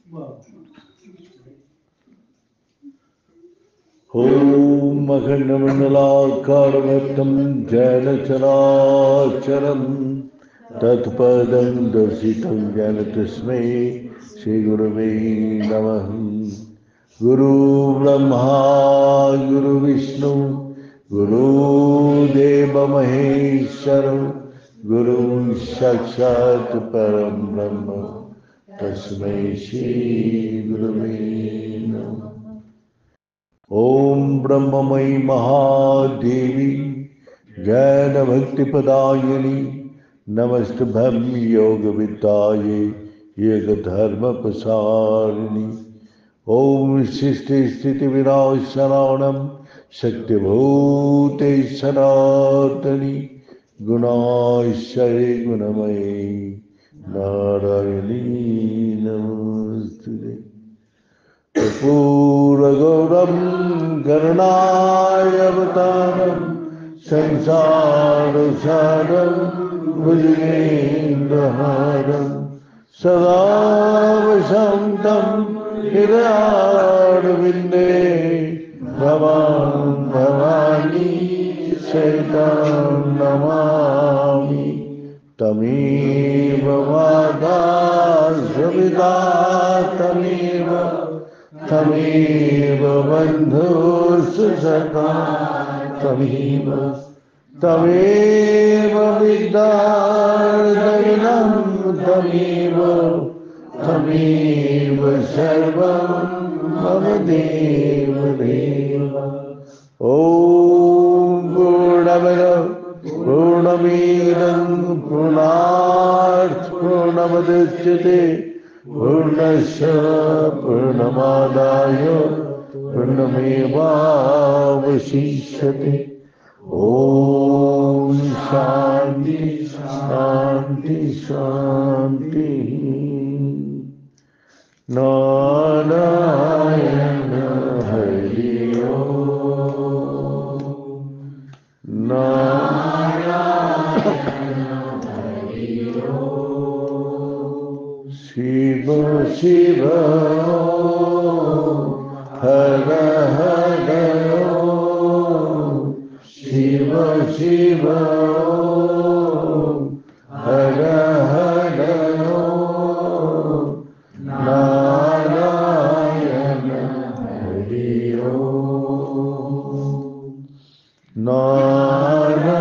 ॐ अखण्डमण्डलाकारवत्तं जैन चराचरं तत्पदं दर्शितं येन तस्मै श्रीगुरवे नमः। गुरु ब्रह्मा गुरु विष्णु गुरुदेव महेश्वर गुरु साक्षात् परं ब्रह्म तस्मै श्री गुरवे नमः। ओम ब्रह्ममयी महादेवी ज्ञान भक्ति प्रदायिनी नमस्तभ्यं योग विद्याये योग धर्म प्रसारिणी। ओम सृष्टि स्थिति विनाशनानं शक्तिभूते सनातनी गुणाश्रये गुणमयी नारायणी नमोस्तुते। कर्पूरगौरं करुणावतारं संसारसारं भुजगेन्द्रहारं सदा वसन्तं हृदयारविन्दे भवां भवानी सहितं नमामि तमेव माता सविता तमेव तमेव बन्धुसुसखा तमेव विद्यार्थिनं तमेव सर्वं मम देवदेव। ॐ पूर्णमिदं पूर्णात् पूर्णमुदच्यते पूर्णस्य पूर्णमादाय पूर्णमेवावशिष्यते। ॐ शान्ति शान्ति शान्ति। नारायण हरि ओम नारायण हरि ओम। शिव शिव हर हर ओम शिव शिव हर हर ओम नारायण हरि ओम नारायण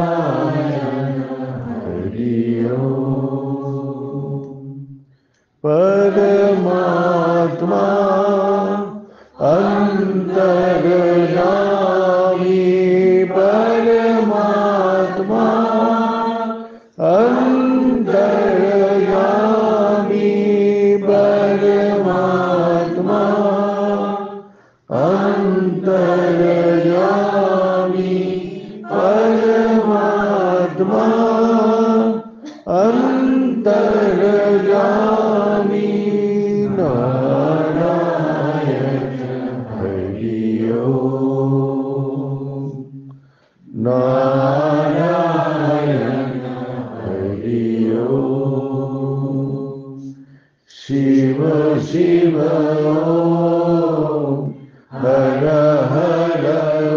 हरि ओम। परमात्मा अंतर्यामी परमात्मा अंतर्यामी परमात्मा अंतर्यामी परमात्मा अंतर्यामी नारायण हरि ओम नारायण हरि ओम। शिव शिव ओम हर हर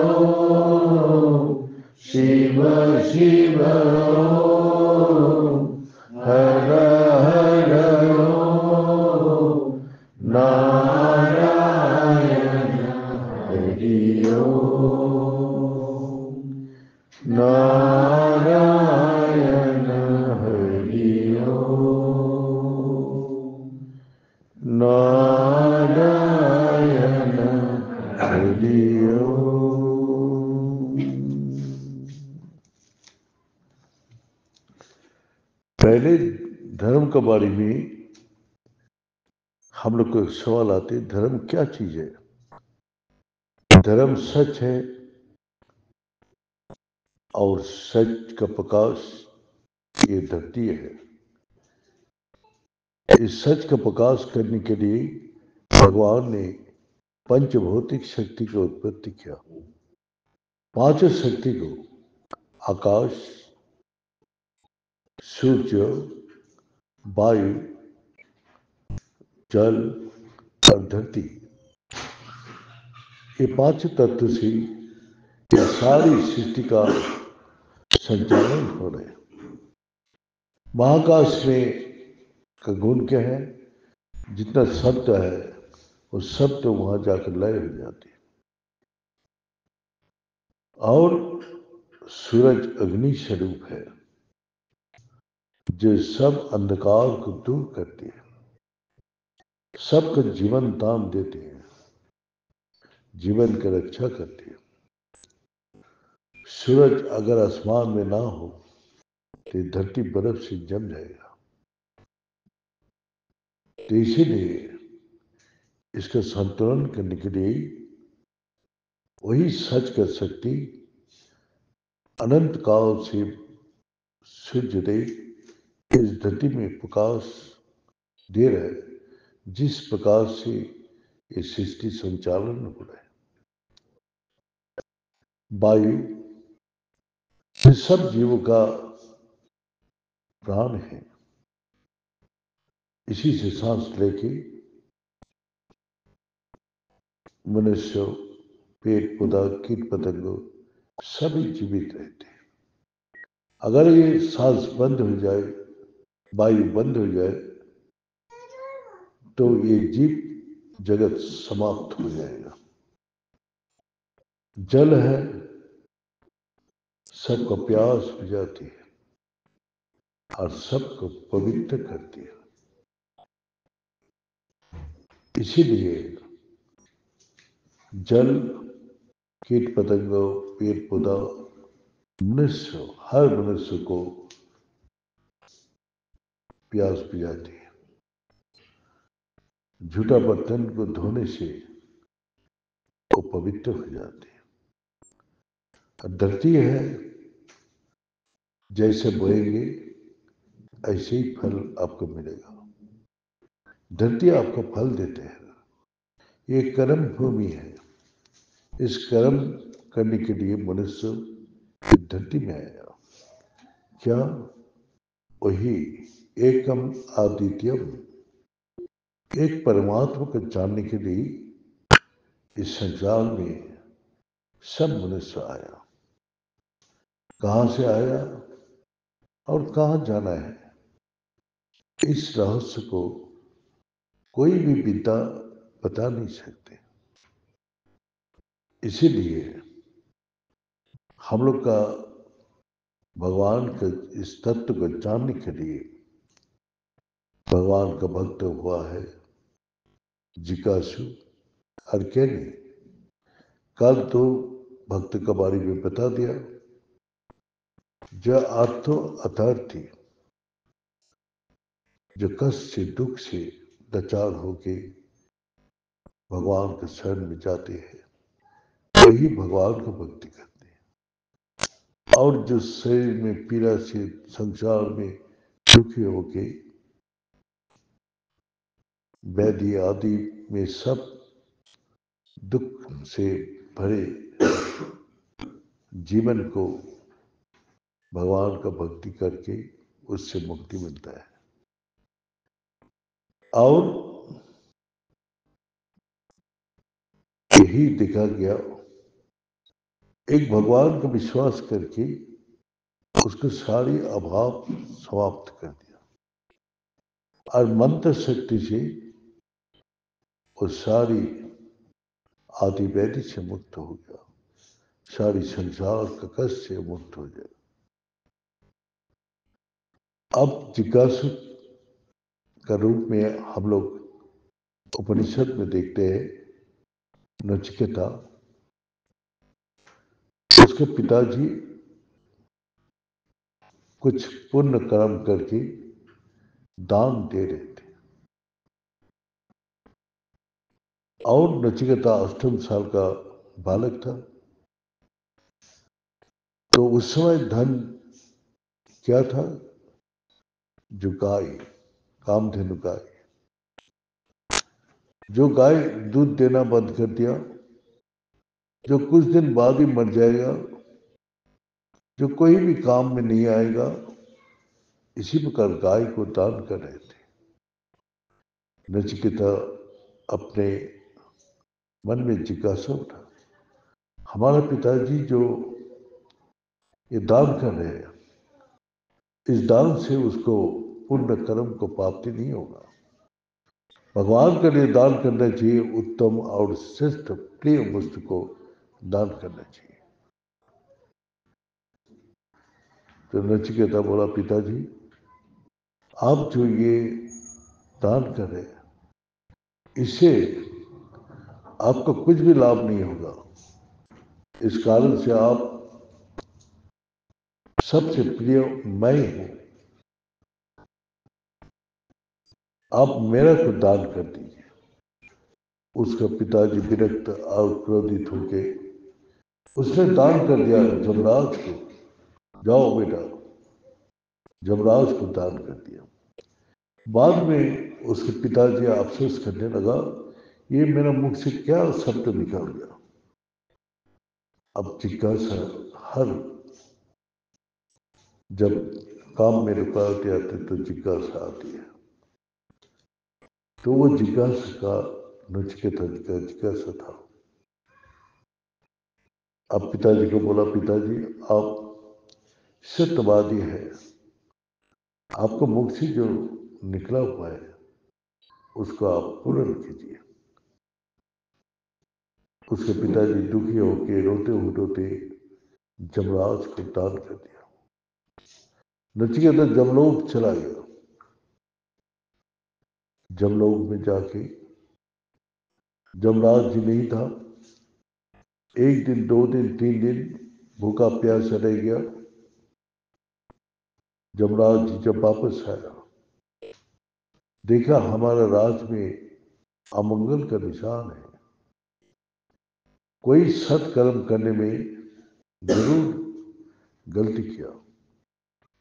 ओम शिव शिव ओम हर हर ओम नारायण हरि ओम नारायण हरि ओम नारायण हरि ओम। पहले धर्म के बारे में हम लोग को सवाल आते, धर्म क्या चीज है? धर्म सच है और सच का प्रकाश ये धरती है। इस सच का प्रकाश करने के लिए भगवान ने पंचभौतिक शक्ति की उत्पत्ति किया। पांचों शक्ति को आकाश, सूर्य, वायु, जल, और धरती, ये पांच तत्व से ये सारी सृष्टि का संचालन हो रहे हैं। महाकाश में का गुण क्या है? जितना शब्द है वो शब्द वहां जाकर लय हो जाते हैं। और सूरज अग्नि स्वरूप है जो सब अंधकार को दूर करती है, सबको जीवन दान देते हैं, जीवन की रक्षा करती है। सूरज अगर आसमान में ना हो तो धरती बर्फ से जम जाएगा। तो इसीलिए इसका संतुलन करने के लिए वही सच कर सकती अनंत काल से सूर्य देव इस धरती में प्रकाश दे रहे, जिस प्रकार से ये सृष्टि संचालन हो रहा है। वायु ये सब जीवों का प्राण है, इसी से सांस लेके मनुष्य, पेड़ पौधा, कीट पतंग सभी जीवित रहते हैं। अगर ये सांस बंद हो जाए, वायु बंद हो जाए, तो ये जीव जगत समाप्त हो जाएगा। जल है, सबको प्यास बुझाती है और सबको पवित्र करती है। इसीलिए जल, कीट पतंग, पेड़ पौधा, मनुष्य, हर मनुष्य को प्यास बुझाती है। झूठा बर्तन को धोने से वो पवित्र हो जाते हैं। और धरती है, जैसे बोएंगे ऐसे ही फल आपको मिलेगा। धरती आपको फल देते हैं। ये कर्म भूमि है। इस कर्म करने के लिए मनुष्य धरती में आया। क्या? वही एकम अद्वितीयम, एक परमात्मा को जानने के लिए इस संसार में सब मनुष्य आया। कहां से आया और कहां जाना है, इस रहस्य को कोई भी विद्या बता नहीं सकते। इसीलिए हम लोग का भगवान के इस तत्व को जानने के लिए भगवान का भक्त हुआ है जिज्ञासु। और क्या नहीं, कल तो भक्त के बारे में बता दिया, जो अर्थो अथार्थी, जो कष्ट से, दुख से लाचार होके भगवान के शरण में जाते हैं, वही भगवान को भक्ति करते हैं। और जो शरीर में पीड़ा से, संसार में दुखी होके, व्याधि आदि में सब दुख से भरे जीवन को भगवान का भक्ति करके उससे मुक्ति मिलता है। और यही देखा गया, एक भगवान का विश्वास करके उसके सारी अभाव समाप्त कर दिया और मंत्र शक्ति से वो सारी आदि व्याधि से मुक्त हो गया, सारी संसार का कष्ट से मुक्त हो जाए। अब जिज्ञासु का रूप में हम लोग उपनिषद में देखते हैं नचिकेता, उसके पिताजी कुछ पुण्य कर्म करके दान दे रहे थे और नचिकेता 8 साल का बालक था। तो उस समय धन क्या था? जो गाय, कामधेनु गाय, जो गाय दूध देना बंद कर दिया, जो कुछ दिन बाद ही मर जाएगा, जो कोई भी काम में नहीं आएगा, इसी प्रकार गाय को दान कर रहे थे। नचिकेता अपने मन में जिज्ञासा उठा, हमारा पिताजी जो ये दान कर रहे हैं, इस दान से उसको पुण्य कर्म को प्राप्ति नहीं होगा। भगवान के लिए दान करना चाहिए, उत्तम और श्रेष्ठ प्रिय वस्तु को दान करना चाहिए। तो नचिकेता बोला, पिताजी आप जो ये दान कर रहे हैं, इससे आपका कुछ भी लाभ नहीं होगा। इस कारण से आप सबसे प्रिय मैं हूं, आप मेरा को दान कर दीजिए। उसका पिताजी विरक्त और क्रोधित होके उसने दान कर दिया जमराज को। जाओ बेटा, जमराज को दान कर दिया। बाद में उसके पिताजी अफसोस करने लगा, ये मेरा मुख से क्या शब्द निकल गया। अब जिज्ञासा हर जब काम में रुकावटें आती तो जिज्ञासा आती है। तो वो जिज्ञासा का नचिकेता का जिज्ञासा था। अब पिताजी को बोला, पिताजी आप सत्यवादी है, आपको मुख से जो निकला हुआ है उसको आप पूर्ण कीजिए। उसके पिताजी दुखी होकर रोते जमराज को दान कर दिया। नचिकेता जमलोक चला गया। जमलोक में जाके जमराज जी नहीं था। एक दिन, 2 दिन, 3 दिन भूखा प्यासा रह गया। जमराज जी जब वापस आया, देखा हमारा राज में अमंगल का निशान है। कोई सत्कर्म करने में जरूर गलती किया।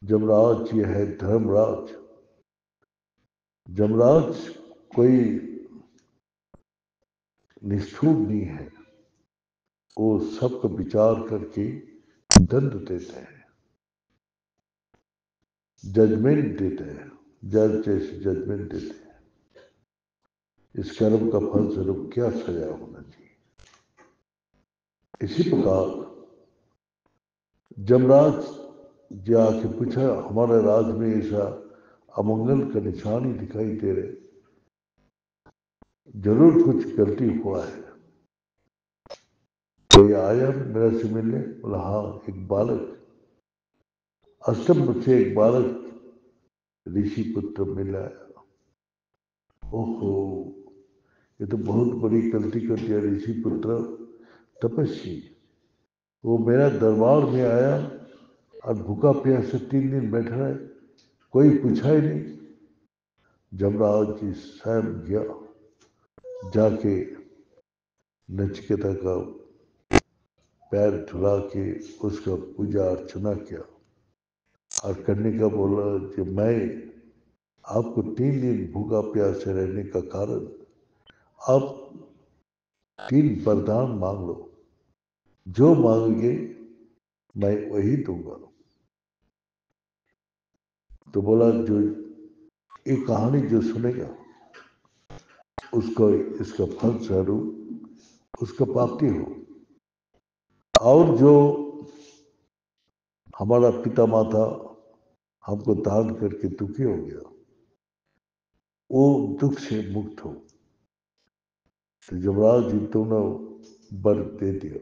जमराज जी है धर्मराज। जमराज कोई निष्ठुर नहीं है, वो सबका विचार करके दंड देते हैं, जजमेंट देते हैं, जज जैसे जजमेंट देते हैं। इस कर्म का फल स्वरूप क्या सजा होना चाहिए। इसी प्रकार जमराज जी आके पूछा, हमारे राज में ऐसा अमंगल का निशान ही दिखाई दे रहे, जरूर कुछ गलती हुआ है। कोई आया मेरा से मिलने? बोला, हाँ, एक बालक, अष्टम मुझसे एक बालक ऋषि पुत्र मिल आया। ओहो, ये तो बहुत बड़ी गलती कर दिया ऋषि पुत्र तपस्वी। वो मेरा दरबार में आया और भूखा प्यासा 3 दिन बैठा है, कोई पूछा ही नहीं। जमराज जी स्वयं गया, जाके नचिकेता का पैर धुला के उसका पूजा अर्चना किया और करने का बोला कि मैं आपको 3 दिन भूखा प्यासे रहने का कारण, आप 3 वरदान मांग लो, जो मांगोगे मैं वही दूंगा। तो बोला, जो ये कहानी जो सुनेगा उसको इसका फल स्वरूप उसका प्राप्ति हो, और जो हमारा पिता माता हमको दान करके दुखी हो गया, वो दुख से मुक्त हो। तो जमराज जी दोनों वर दे दिया।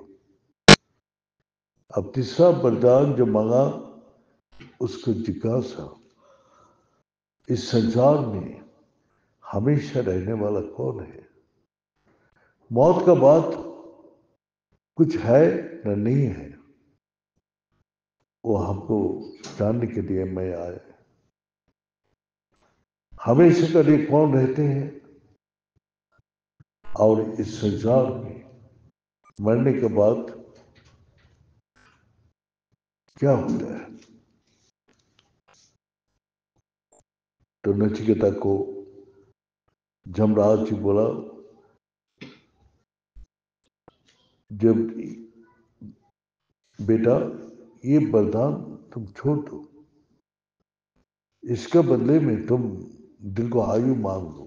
अब तीसरा वरदान जो मांगा, उसको जिज्ञासा, इस संसार में हमेशा रहने वाला कौन है? मौत का बाद कुछ है न नहीं है, वो हमको जानने के लिए मैं आया। हमेशा के लिए कौन रहते हैं, और इस संसार में मरने के बाद क्या होता है? तो नचिकेता को जमराज जी बोला, जब बेटा ये वरदान तुम छोड़ दो, इसका बदले में तुम दिल को आयु मांग लो।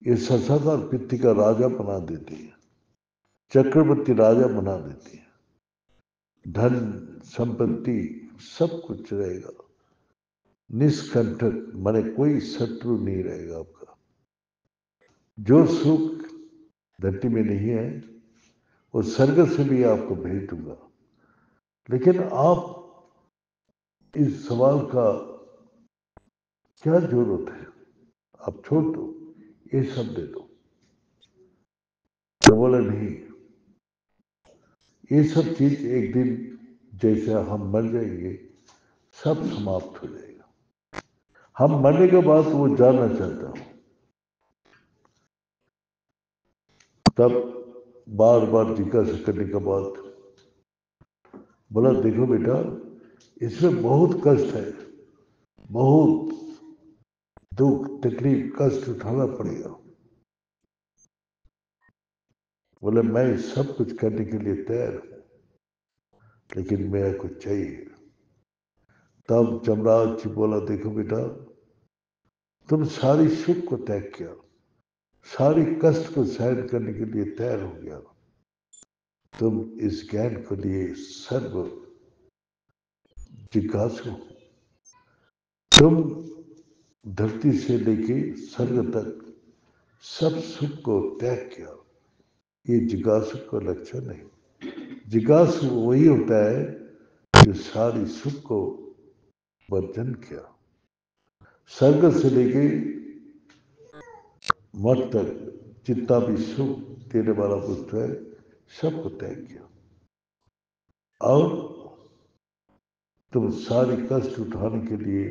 ये संसार पृथ्वी का राजा बना देती है, चक्रवर्ती राजा बना देती है। धन संपत्ति सब कुछ रहेगा, निष्कंटक, माने कोई शत्रु नहीं रहेगा आपका। जो सुख धरती में नहीं है वो स्वर्ग से भी आपको भेज दूंगा। लेकिन आप इस सवाल का क्या जरूरत है, आप छोड़ दो, ये सब दे दो। तो बोला नहीं, ये सब चीज एक दिन जैसे हम मर जाएंगे सब समाप्त हो जाएगा। हम मरने के बाद वो जानना चाहता हूं। तब बार बार जिज्ञासा करने के बाद बोला देखो बेटा, इसमें बहुत कष्ट है, बहुत दुख तकलीफ कष्ट उठाना पड़ेगा। बोले मैं सब कुछ करने के लिए तैयार हूं, लेकिन मेरा कुछ चाहिए। तब जमराज जी बोला देखो बेटा, तुम सारी सुख को त्याग किया, सारी कष्ट को सहन करने के लिए तैयार हो गया, तुम इस ज्ञान को लिए सर्व जिज्ञासु, तुम धरती से लेके स्वर्ग तक सब सुख को त्याग किया। ये जिज्ञासु का लक्षण नहीं। जिज्ञासु वही होता है जो सारी सुख को वर्जन किया, स्वर्ग से लेके मठ तक जितना भी सुख देने वाला वस्तु है सबको त्याग किया। और तुम सारी कष्ट उठाने के लिए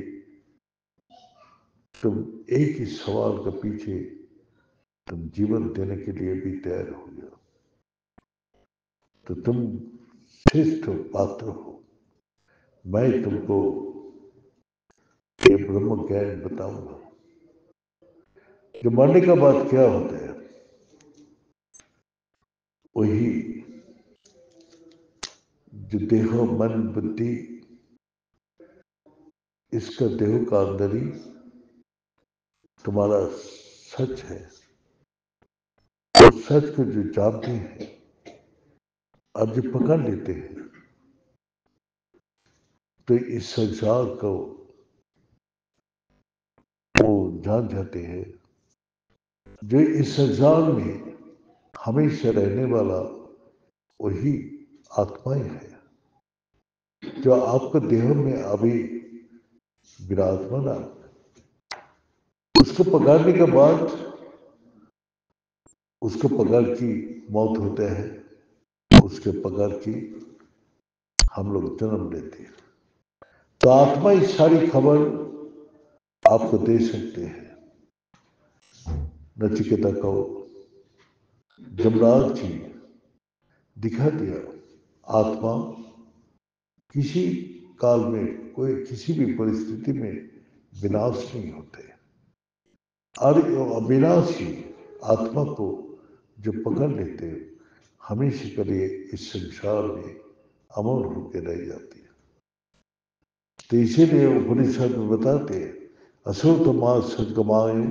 तुम एक ही सवाल के पीछे तुम जीवन देने के लिए भी तैयार हो गया, तो तुम श्रेष्ठ पात्र हो। मैं तुमको ये ब्रह्म ज्ञान बताऊंगा कि मरने के बाद क्या होता है। वही जो देह मन बुद्धि, इसका देह का अंदर ही तुम्हारा सच है। और सच को जो जानते हैं और जो पकड़ लेते हैं तो इस संसार को वो जान जाते हैं। जो इस संसार में हमेशा रहने वाला वही आत्माएं है जो आपको देह में अभी विराजमान है। उसको पकड़ने के बाद उसको पकड़ की मौत होते हैं, उसके पकड़ की हम लोग जन्म लेते हैं। तो आत्मा इस सारी खबर आपको दे सकते हैं। नचिकेता को जमराज जी दिखा दिया, आत्मा किसी काल में कोई किसी भी परिस्थिति में विनाश नहीं होते, और अविनाशी आत्मा को जो पकड़ लेते हमेशा के लिए इस संसार में अमर होकर रह जाती है। तो इसीलिए उपनिषद में बताते हैं असोतमा सदगमायो,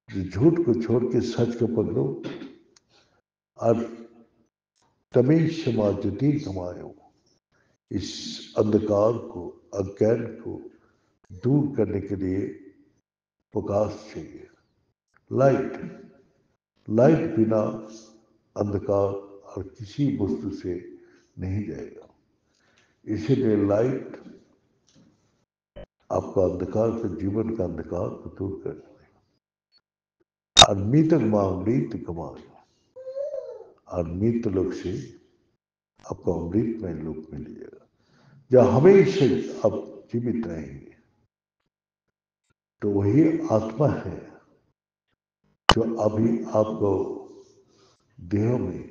जो झूठ को छोड़ के सच को पकड़ो, और तमेश समाजती कमायो, इस अंधकार को अज्ञान को दूर करने के लिए प्रकाश चाहिए। लाइट, लाइट बिना अंधकार और किसी वस्तु से नहीं जाएगा। इसीलिए लाइट आपका अंधकार का जीवन का अंधकार को दूर कर देगा। और मृत अमृत कमाएगा, और मृत लोक से आपको अमृतमय लोक मिलेगा जहाँ हमेशा आप जीवित रहेंगे। तो वही आत्मा है जो अभी आपको देह में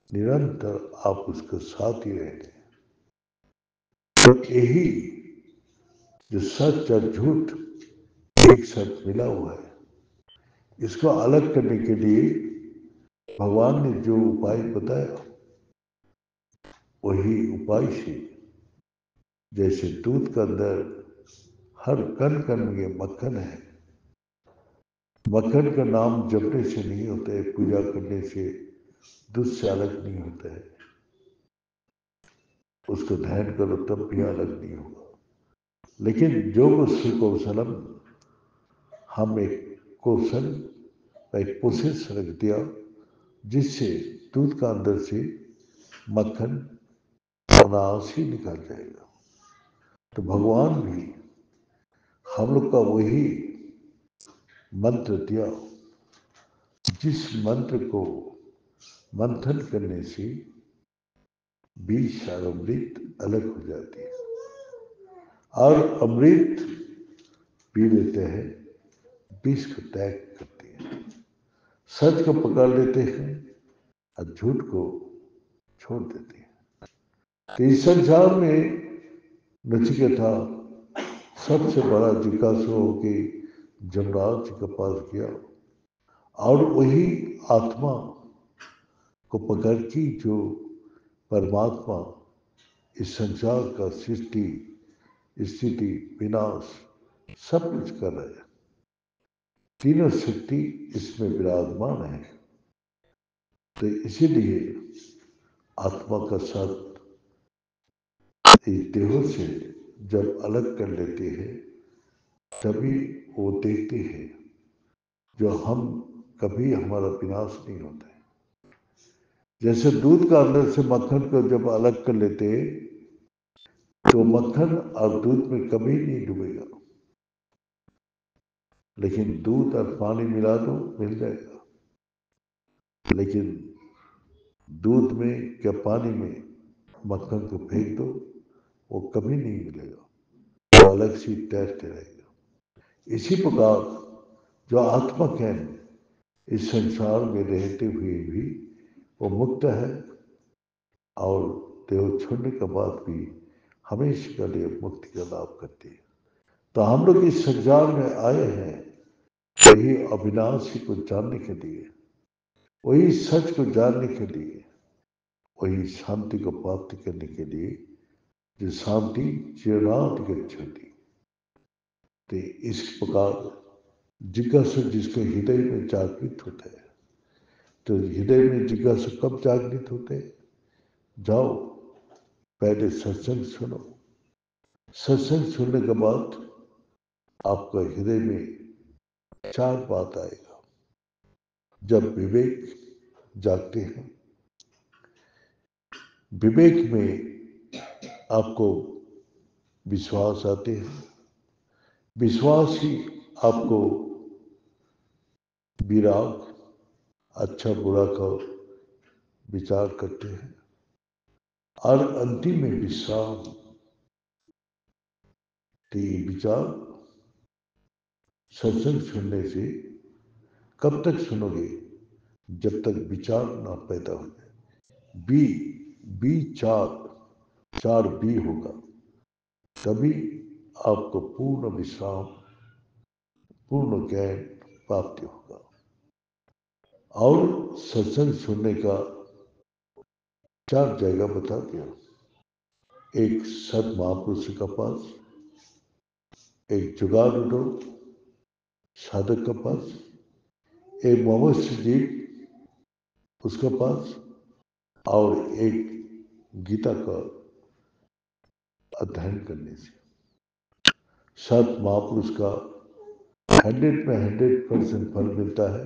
निरंतर आप उसके साथ ही रहते हैं। तो यही जो सच और झूठ एक साथ मिला हुआ है, इसको अलग करने के लिए भगवान ने जो उपाय बताया वही उपाय से, जैसे दूध के अंदर हर कण कण में मक्खन है, मक्खन का नाम जपने से नहीं होता है, पूजा करने से, दूध से अलग नहीं होता है। उसको ध्यान करो तब भी अलग नहीं होगा। लेकिन योग सुकौशलम, हम एक कौशल, एक प्रोसेस रख दिया जिससे दूध का अंदर से मक्खन अनायास ही निकल जाएगा। तो भगवान भी हम लोग का वही मंत्र दिया, जिस मंत्र को मंथन करने से बीज और अमृत अलग हो जाती है, और अमृत पी लेते हैं, विष को त्याग करती है, सच को पकड़ लेते हैं और झूठ को छोड़ देते हैं। तो इस संसार में नचिकेता सबसे बड़ा जिज्ञासु होके जमराज जी के पास गया, और वही आत्मा को पकड़ के जो परमात्मा इस संसार का सृष्टि, स्थिति, विनाश सब कुछ कर रहे हैं। तीनों शक्ति इसमें विराजमान है। तो इसीलिए आत्मा का साथ इस देहों से जब अलग कर लेते हैं, तभी वो देखते हैं जो हम कभी हमारा विनाश नहीं होता है। जैसे दूध का अंदर से मक्खन को जब अलग कर लेते हैं, तो मक्खन और दूध में कभी नहीं डूबेगा, लेकिन दूध और पानी मिला दो मिल जाएगा। लेकिन दूध में या पानी में मक्खन को फेंक दो, वो कभी नहीं मिलेगा, वो अलग से तैरते रहेगा। इसी प्रकार जो आत्मा ज्ञान इस संसार में रहते हुए भी वो मुक्त है, और देह छोड़ने के बाद भी हमेशा के लिए मुक्ति का लाभ करती है। तो हम लोग इस संसार में आए हैं वही अविनाशी को जानने के लिए, वही सच को जानने के लिए, वही शांति को प्राप्त करने के लिए, जो शांति चिरात गच्छति। तो इस प्रकार जिज्ञासु जिसके हृदय में जागृत होता है, तो हृदय में जिज्ञासु कब जागृत होते हैं? जाओ पहले सत्संग सुनो, सत्संग सुनने के बाद आपका हृदय में चार बात आएगा। जब विवेक जागते हैं, विवेक में आपको विश्वास आते हैं, विश्वास ही आपको विराग, अच्छा बुरा का विचार करते हैं, और अंतिम में विश्राम। तो ये विचार सत्संग सुनने से कब तक सुनोगे? जब तक विचार ना पैदा हो जाए। बी चार, चार बी होगा, तभी आपको पूर्ण विश्राम, पूर्ण ज्ञान प्राप्ति होगा। और सत्संग सुनने का चार जगह बता दिया। एक सत महापुरुष का पास, एक जुगाड़ू साधक का पास, एक मनुष्य जीव उसका पास, और एक गीता का अध्ययन करने से। सत महापुरुष का 100 में 100% फल मिलता है,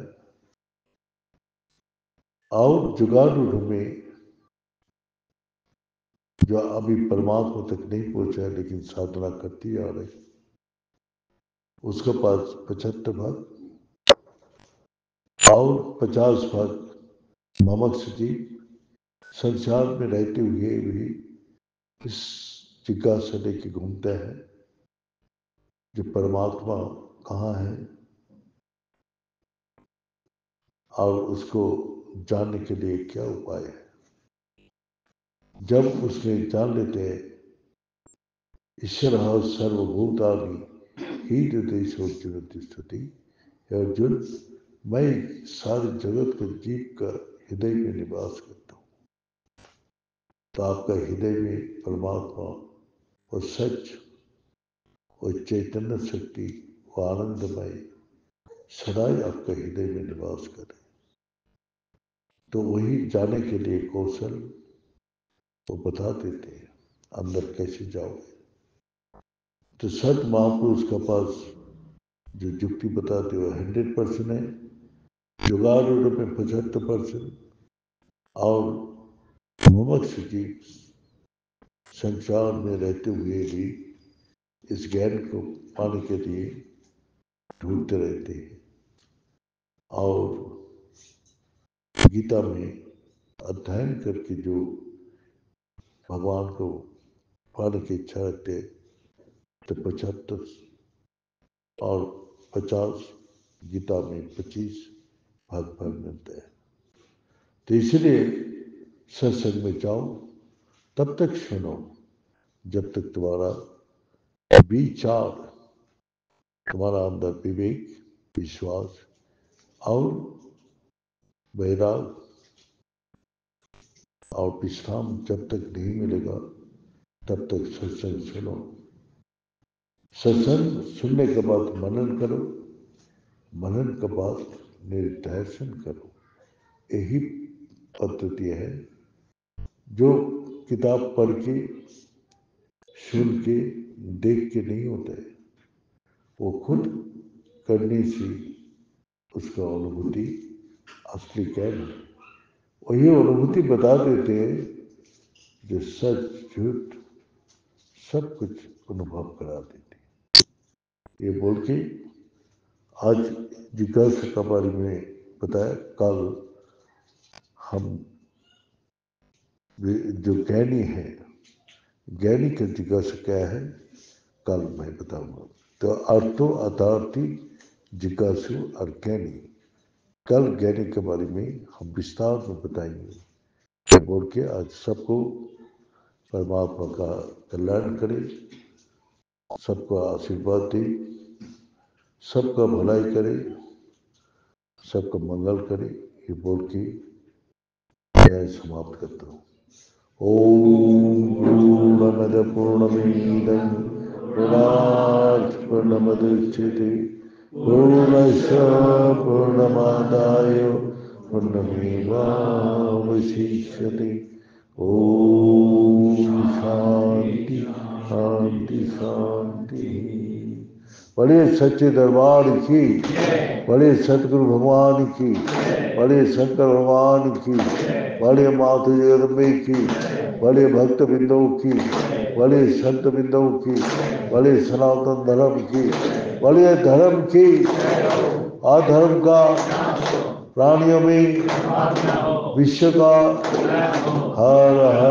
और जुगाड़ू में जो अभी परमात्मा तक नहीं पहुंचा है लेकिन साधना करती आ रही, उसके पास 75 भाग, और 50 भाग ममक्ष जी संसार में रहते हुए भी इस जिज्ञासा लेके घूमते हैं जो परमात्मा कहाँ है, और उसको जानने के लिए क्या उपाय है। जब उसने जान लेते हैं ईश्वर सर्वभूतानि ही हृदय तिष्ठति, अर्जुन मैं सारे जगत के जीव का हृदय में निवास करता हूँ। तो आपका हृदय में परमात्मा और सच और चैतन्य शक्ति, वो आनंदमय सदाई आपका हृदय में निवास करे। तो वही जाने के लिए कौशल वो बता देते हैं, अंदर कैसे जाओगे। तो संत महापुरुष के पास जो युक्ति बताते हो 100% है, जुगाड़ में 75%, और मनुष्य जी संसार में रहते हुए भी इस ज्ञान को पाने के लिए ढूंढते रहते हैं। और गीता में अध्ययन करके जो भगवान को पाने की इच्छा रखते हैं, तो 75 और 50, गीता में 25 भाग मिलते हैं। तो इसलिए सत्संग में जाओ, तब तक सुनो जब तक तुम्हारा विचार, तुम्हारा अंदर विवेक, विश्वास और वैराग और विश्राम जब तक नहीं मिलेगा, तब तक सत्संग सुनो। सत्संग सुनने के बाद मनन करो, मनन के बाद निर्देशन करो। यही पद्धति है जो किताब पढ़ के, सुन के, देख के नहीं होता है। वो खुद करने से उसका अनुभूति असली ज्ञान है। वही अनुभूति बता देते हैं जो सच झूठ सब कुछ अनुभव करा देते। ये बोल के आज जिज्ञासा के बारे में बताया। कल हम जो ज्ञानी है, ज्ञानी का जिज्ञासा क्या है कल मैं बताऊंगा। तो अर्थो अर्थार्थी जिज्ञासु और ज्ञानी, कल ज्ञानी के बारे में हम विस्तार में बताएंगे। तो बोल के आज सबको परमात्मा का कल्याण करे, सबको आशीर्वाद दे, सबका भलाई करे, सबका मंगल करे। ये बोल के मैं समाप्त करता हूँ। ओम पूर्णमद पूर्णमिदं पूर्णात् पूर्णमुदच्यते पूर्णस्य पूर्णमादाय पूर्णमेवावशिष्यते। ओम शांति शांति शांति। बड़े सच्चे दरबार की, बड़े सतगुरु भगवान की, बड़े शंकर भगवान की, बड़े माधु जगदम्बे की, बड़े भक्त बिंदों की, बड़े संत बिंदों की, बड़े सनातन धर्म की, बड़े धर्म की, अधर्म का प्राणियों में विश्व का हर हर